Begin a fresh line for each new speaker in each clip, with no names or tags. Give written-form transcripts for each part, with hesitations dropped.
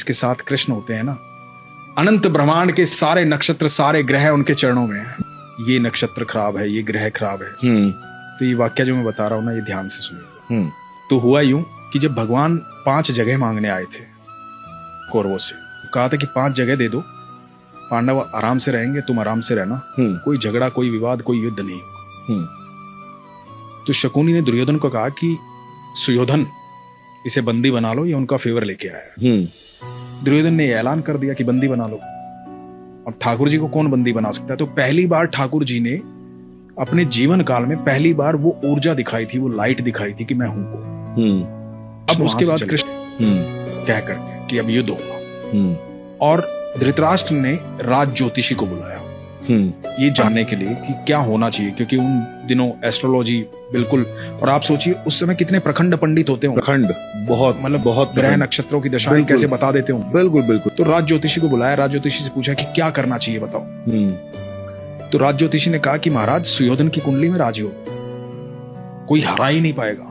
जिसके साथ कृष्ण होते हैं ना, अनंत ब्रह्मांड के सारे नक्षत्र, सारे ग्रह उनके चरणों में हैं। ये नक्षत्र खराब है, ये ग्रह खराब है। तो ये वाक्य जो मैं बता रहा हूँ ना, ये ध्यान से सुनिए। तो हुआ यूं कि जब भगवान 5 जगह मांगने आए थे कौरवों से, कहा था कि 5 जगह दे दो, पांडव आराम से रहेंगे, तुम आराम से रहना, कोई झगड़ा, कोई विवाद, कोई युद्ध नहीं। तो शकुनी ने दुर्योधन को कहा कि सुयोधन, इसे बंदी बना लो, ये उनका फेवर लेके आया है। दुर्योधन ने ऐलान कर दिया कि बंदी बना लो। अब ठाकुर जी को कौन बंदी बना सकता है? तो पहली बार ठाकुर जी ने अपने जीवन काल में पहली बार वो ऊर्जा दिखाई थी, वो लाइट दिखाई थी कि मैं हूं को। अब उसके बाद कृष्ण कह करके कि अब युद्ध होगा, और धृतराष्ट्र ने राज ज्योतिषी को बुलाया ये जानने के लिए कि क्या होना चाहिए, क्योंकि उन दिनों एस्ट्रोलॉजी बिल्कुल, और आप सोचिए उस समय कितने प्रखंड पंडित होते हों,
प्रखंड बहुत, मतलब बहुत
ग्रह नक्षत्रों की दशाएं कैसे बता देते हों।
बिल्कुल बिल्कुल।
तो राज ज्योतिषी को बुलाया, राज ज्योतिषी से पूछा कि क्या करना चाहिए बताओ। तो राज ज्योतिषी ने कहा कि महाराज, सुयोधन की कुंडली में राजयोग, कोई हरा ही नहीं पाएगा,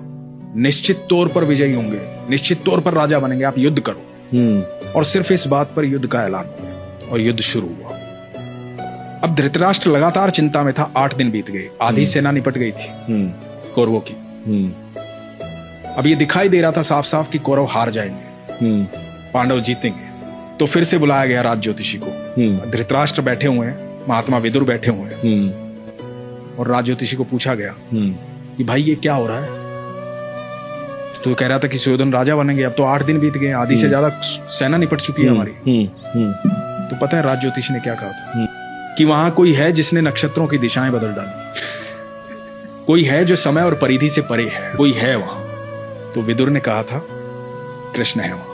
निश्चित तौर पर विजयी होंगे, निश्चित तौर पर राजा बनेंगे, आप युद्ध करो। और सिर्फ इस बात पर युद्ध का ऐलान हुआ और युद्ध शुरू हुआ। अब धृतराष्ट्र लगातार चिंता में था। 8 दिन बीत गए, आधी सेना निपट गई थी कौरवों की। अब ये दिखाई दे रहा था साफ साफ कि कौरव हार जाएंगे, पांडव जीतेंगे। तो फिर से बुलाया गया राज ज्योतिषी को। धृतराष्ट्र बैठे हुए हैं, महात्मा विदुर बैठे हुए हैं, और राज ज्योतिषी को पूछा गया कि भाई ये क्या हो रहा है? तो कह रहा था कि सुयोधन राजा बनेंगे। अब तो 8 दिन बीत गए, आधी से ज्यादा सेना निपट चुकी है हमारी। तो पता है राज ज्योतिषी ने क्या कहा था? कि वहां कोई है जिसने नक्षत्रों की दिशाएं बदल डाली, कोई है जो समय और परिधि से परे है, कोई है वहां। तो विदुर ने कहा था कृष्ण है वहां।